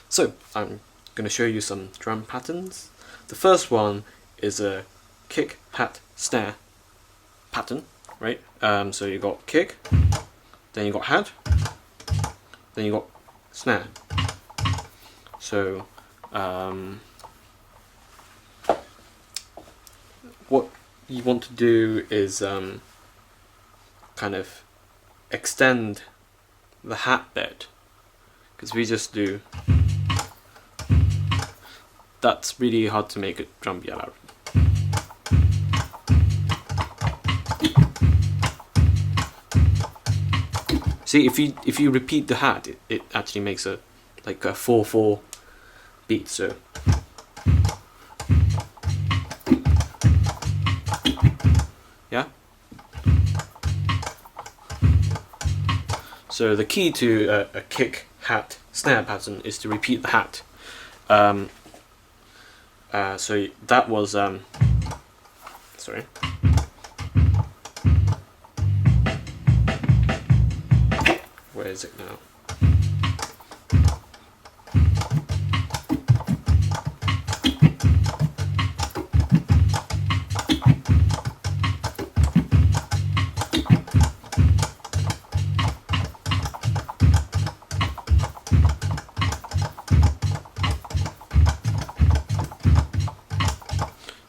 So I'm going to show you some drum patterns. The first one is a kick, hat, snare pattern, right? So you got kick, then you got hat, then you got snare. So what you want to do is kind of extend the hat bit, because we just do, that's really hard to make a drum beat out. See, if you repeat the hat, it actually makes a like a 4/4 beat. So yeah. So the key to a kick, hat, snare pattern is to repeat the hat. So that was sorry. Where is it now?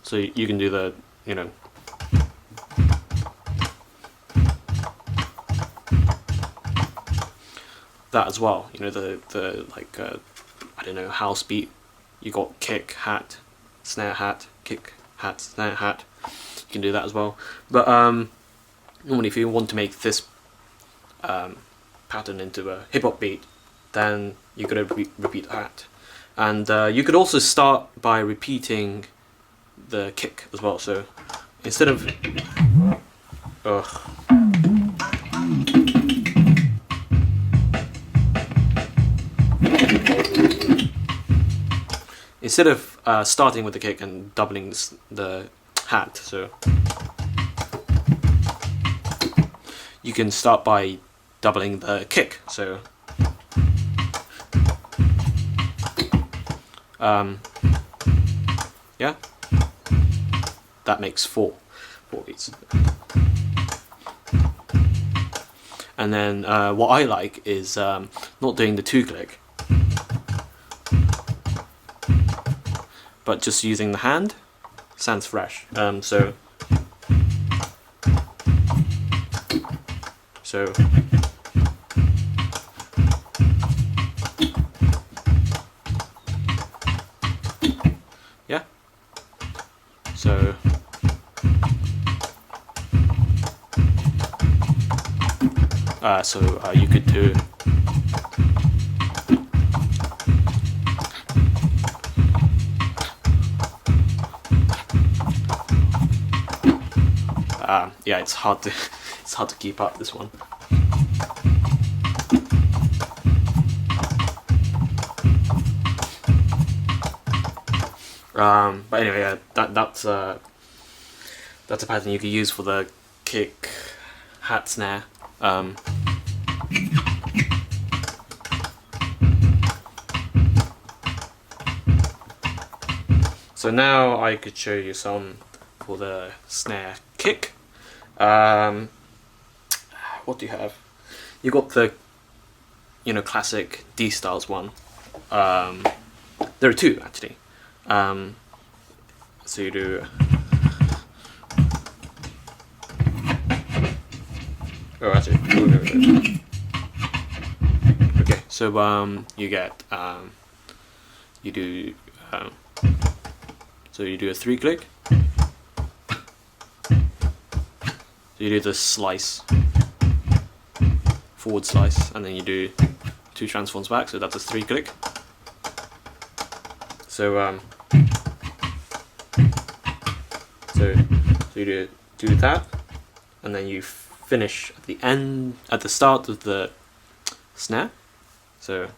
So you can do the, you know, that as well. You know, the like I don't know, house beat. You got kick, hat, snare, hat, kick, hat, snare, hat. You can do that as well. But normally, if you want to make this pattern into a hip hop beat, then you gotta repeat the hat. And you could also start by repeating the kick as well. So instead of starting with the kick and doubling the hat, so you can start by doubling the kick. So yeah, that makes four beats. And then what I like is not doing the 2-click, but just using the hand. Sounds fresh. So yeah. So you could do yeah, it's hard to keep up this one. But anyway, yeah, that's a pattern you could use for the kick, hat, snare. So now I could show you some for the snare kick. What do you have? You got the, you know, classic D styles one. There are two actually. So you do. Oh, actually. Okay, so you get you do so you do a 3-click. So you do the slice, forward slice, and then you do 2 transforms back. So that's a 3-click. So so you do that, and then you finish at the end, at the start of the snare. So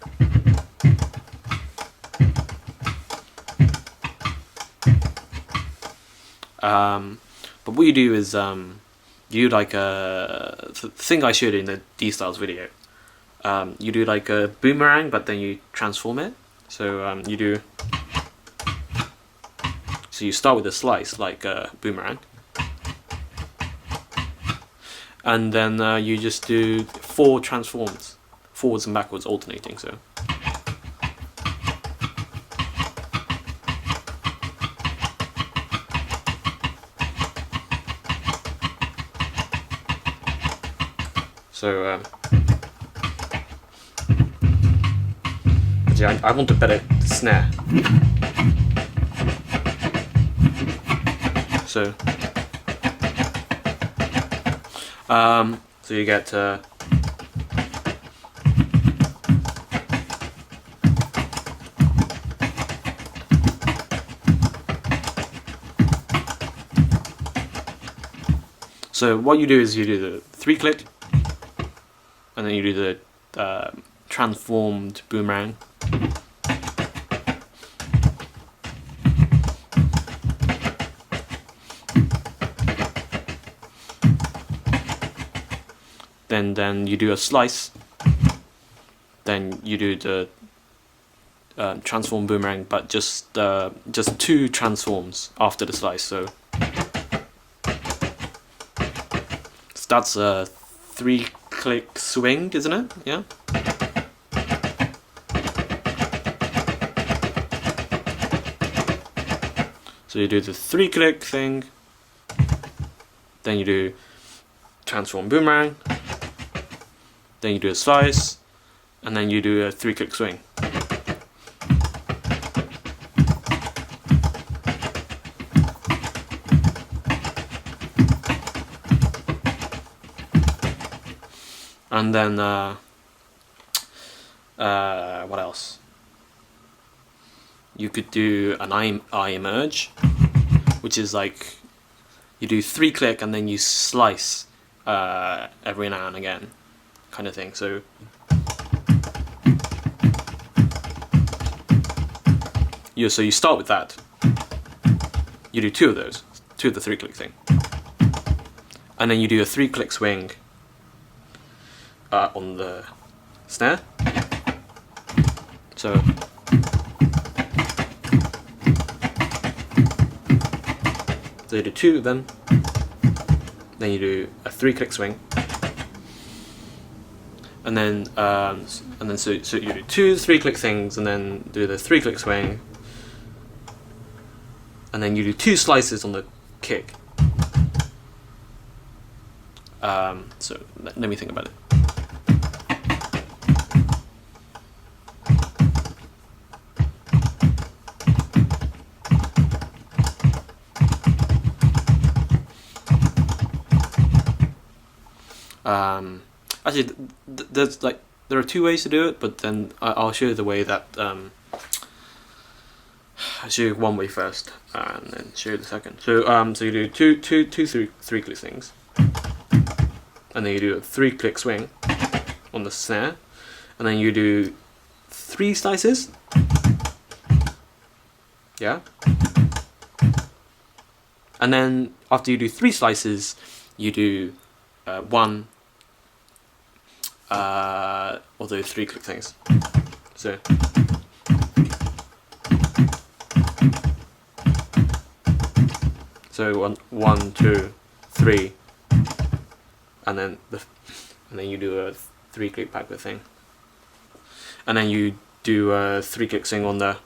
but what you do is you do like the thing I showed in the D styles video. You do like a boomerang, but then you transform it. So you do. So you start with a slice like a boomerang, and then you just do 4 transforms, forwards and backwards alternating. So yeah, I want a better snare. So you get so what you do is you do the 3-click, and then you do the transformed boomerang. Then you do a slice. Then you do the transform boomerang, but just 2 transforms after the slice. So that's a 3-click swing, isn't it? Yeah. So you do the 3-click thing, then you do transform boomerang, then you do a slice, and then you do a 3-click swing. And then what else? You could do an eye merge, which is like you do 3-click and then you slice every now and again, kind of thing. So you start with that. You do 2 of those, 2 of the 3-click thing, and then you do a 3-click swing on the snare. So you do 2 of them, then you do a 3-click swing, and then so you do 2 3-click things, and then do the 3-click swing, and then you do 2 slices on the kick. So let me think about it. Actually, there are 2 ways to do it, but then I'll show you the way that I'll show you one way first, and then show you the second. So so you do 2 3-click things, and then you do a 3-click swing on the snare, and then you do 3 slices. Yeah. And then after you do 3 slices, you do 1 of those 3-click things. So one, 2, 3, and then you do a 3-click backward thing, and then you do a 3-click swing on the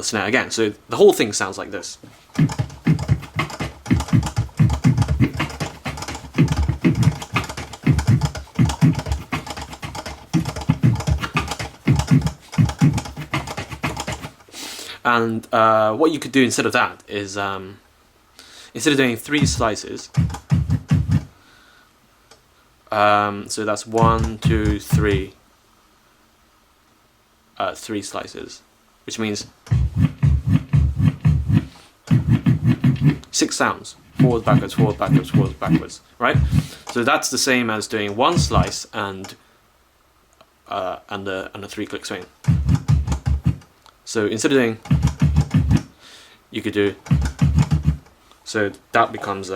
snare again. So the whole thing sounds like this. And what you could do instead of that is, instead of doing 3 slices, so that's 1, 2, 3, 3 slices, which means 6 sounds: forwards, backwards, forwards, backwards, forwards, backwards. Right? So that's the same as doing 1 slice and a 3-click swing. So instead of doing, you could do, so that becomes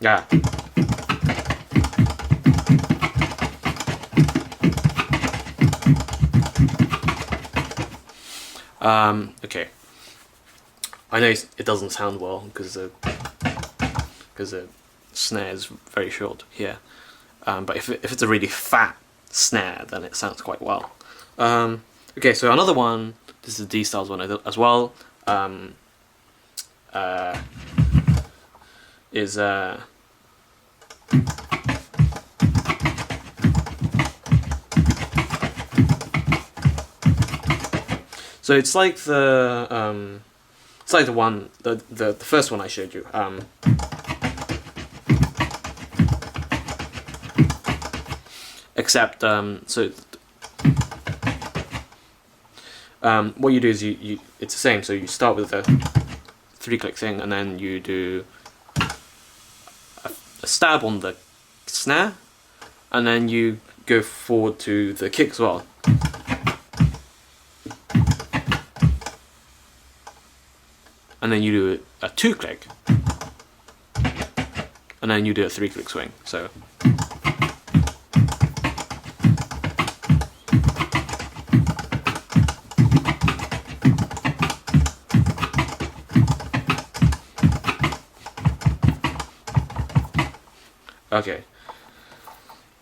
yeah. Okay. I know it doesn't sound well because the snare is very short here. But if it's a really fat snare, then it sounds quite well. Okay, so another one. This is D Styles one as well. Is so it's like the one the first one I showed you. Except what you do is you it's the same. So you start with the 3-click thing, and then you do a stab on the snare, and then you go forward to the kick as well. And then you do a 2-click, and then you do a 3-click swing. So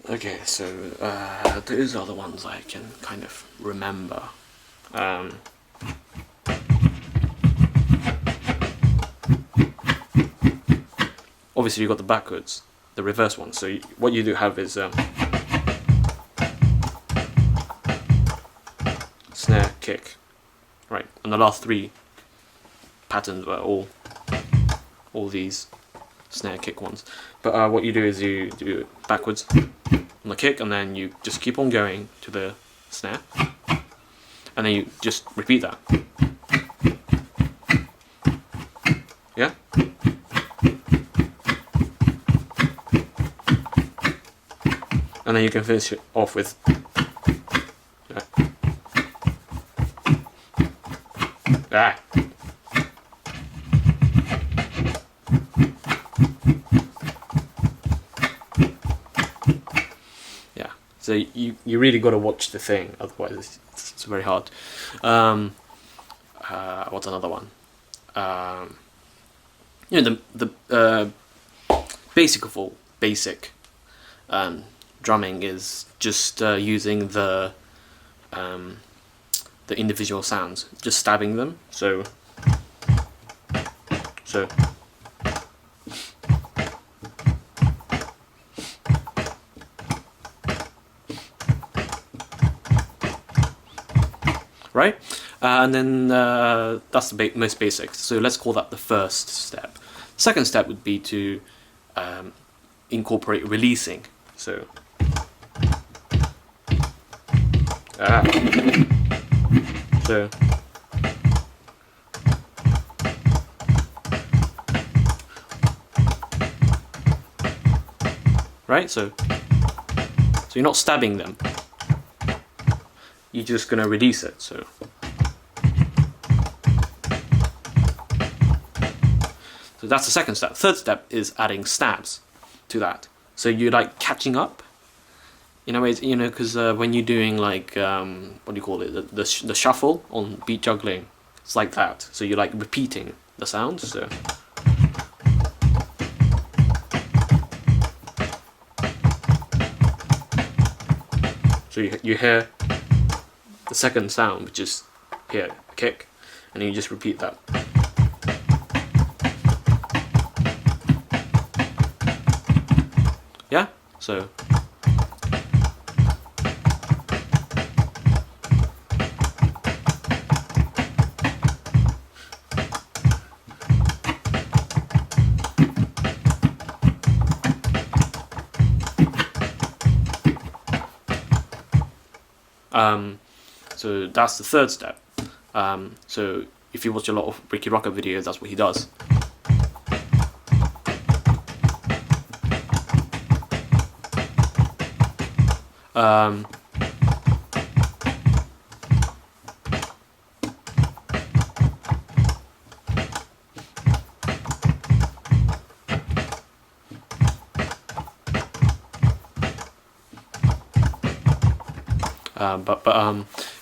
okay, so those are the ones I can kind of remember. Obviously you got the backwards, the reverse one. So what you do have is snare, kick, right? And the last 3 patterns were all these snare, kick ones. But what you do is you do it backwards on the kick, and then you just keep on going to the snare, and then you just repeat that. Yeah. And then you can finish it off with yeah. So you really got to watch the thing, otherwise it's very hard. What's another one? You know, the basic of all basic drumming is just using the individual sounds, just stabbing them. So right, and then that's the most basic. So let's call that the first step. Second step would be to incorporate releasing. So so right, so you're not stabbing them, you're just gonna release it. So that's the second step. Third step is adding stabs to that. So you're like catching up, in a way, you know, because when you're doing like what do you call it, the shuffle on beat juggling, it's like that. So you're like repeating the sounds. So you hear the second sound, which is here, kick, and then you just repeat that. Yeah, so so that's the third step. So if you watch a lot of Ricky Rocker videos, that's what he does.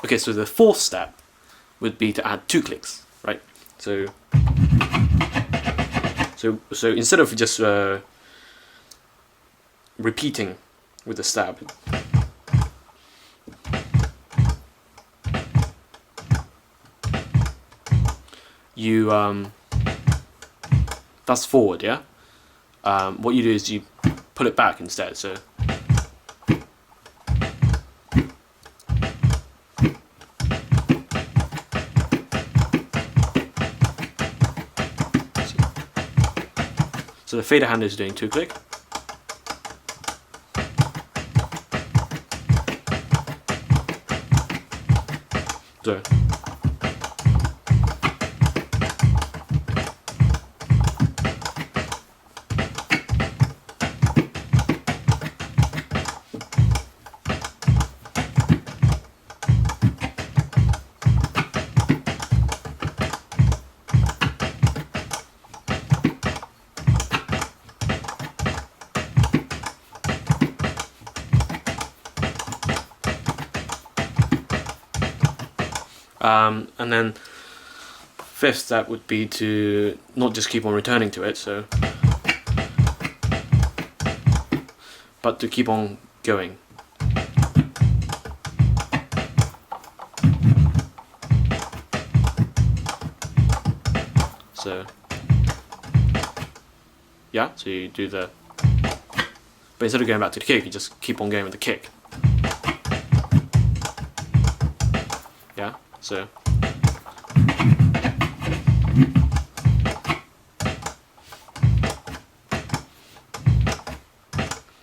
Okay, so the fourth step would be to add 2 clicks, right? So instead of just repeating with the stab, you that's forward, yeah. What you do is you pull it back instead. So the fader hand is doing 2 click. So and then fifth step would be to not just keep on returning to it, but to keep on going. So yeah, so you do the, but instead of going back to the kick, you just keep on going with the kick. Yeah, so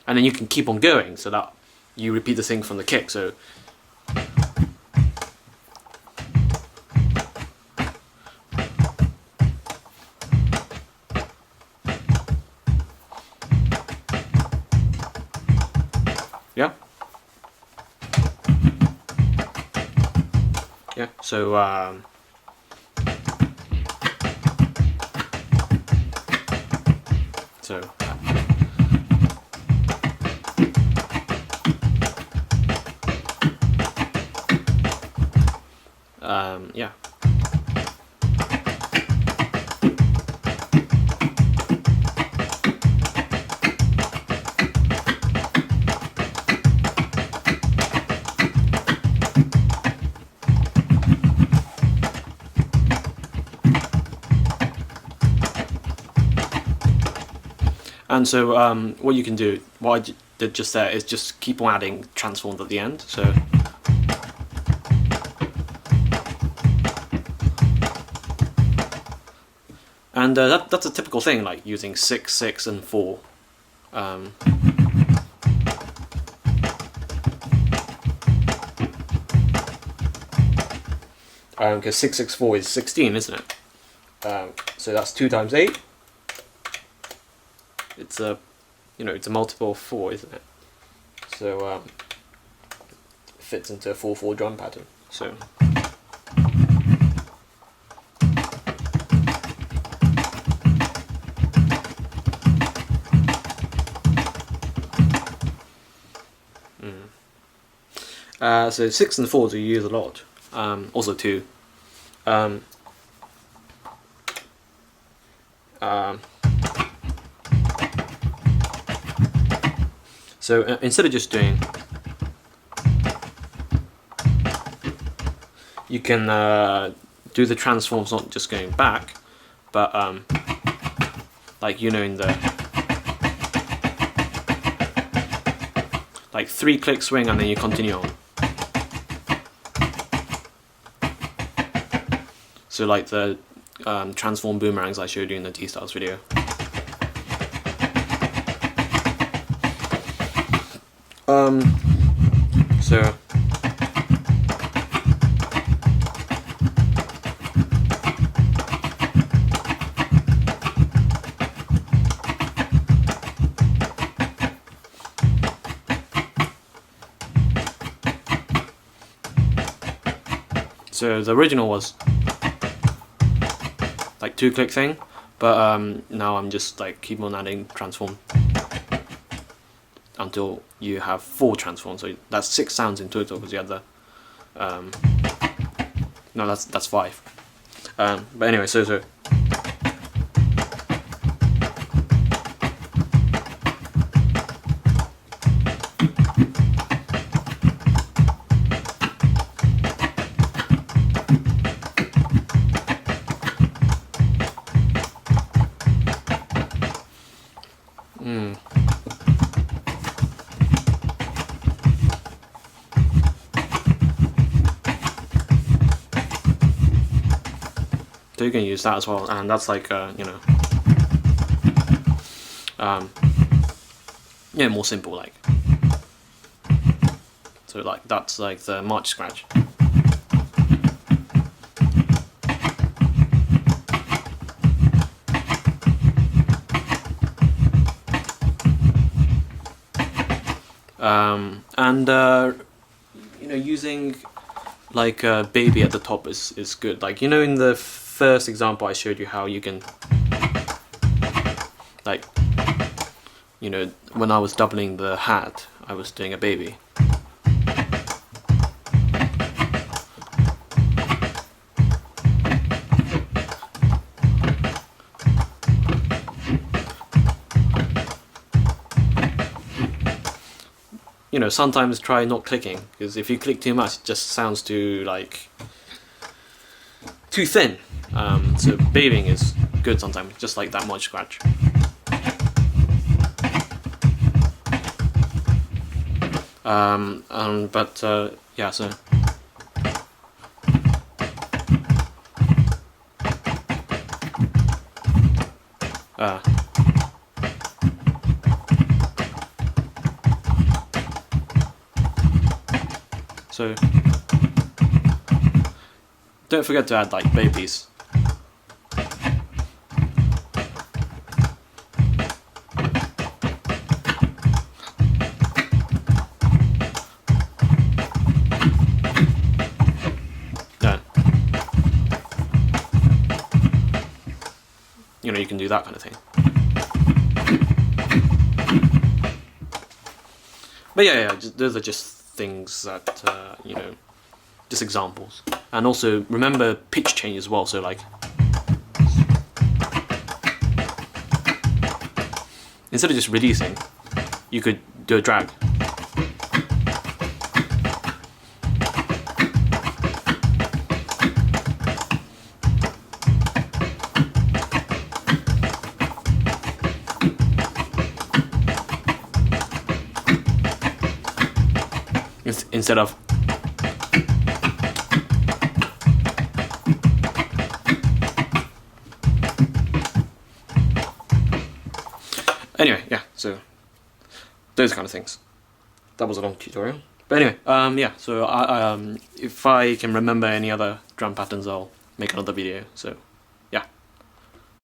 and then you can keep on going so that you repeat the thing from the kick. So yeah, yeah. So yeah. And so what you can do, what I did just there, is just keep on adding transforms at the end. So and that's a typical thing, like using 6, 6, and 4. Because 6, 6, 4 is 16, isn't it? So that's 2 times 8. It's a, it's a multiple of 4, isn't it? So it fits into a 4/4 drum pattern. So. So 6 and 4s we use a lot. Also 2. So instead of just doing, you can do the transforms not just going back, but like in the like 3 click swing and then you continue on. So like the transform boomerangs I showed you in the T-Styles video. So the original was like 2 click thing, but now I'm just like keep on adding transform until you have 4 transforms. So that's 6 sounds in total because you have the No, that's 5. But anyway, so so you can use that as well, and that's like you know, yeah, more simple, like. So like that's like the March scratch. And you know, using like a baby at the top is good. Like, you know, in the first example I showed you how you can, like, you know, when I was doubling the hat, I was doing a baby. You know, sometimes try not clicking, because if you click too much, it just sounds too, like, too thin. So babying is good sometimes, just like that March scratch. But yeah, so. So don't forget to add like babies. Yeah. You know, you can do that kind of thing. But yeah, those are just things that, you know, just examples. And also remember pitch change as well, so like, instead of just releasing, you could do a drag. Instead of anyway, yeah, so those kind of things. That was a long tutorial, but anyway, yeah, so if I can remember any other drum patterns, I'll make another video. So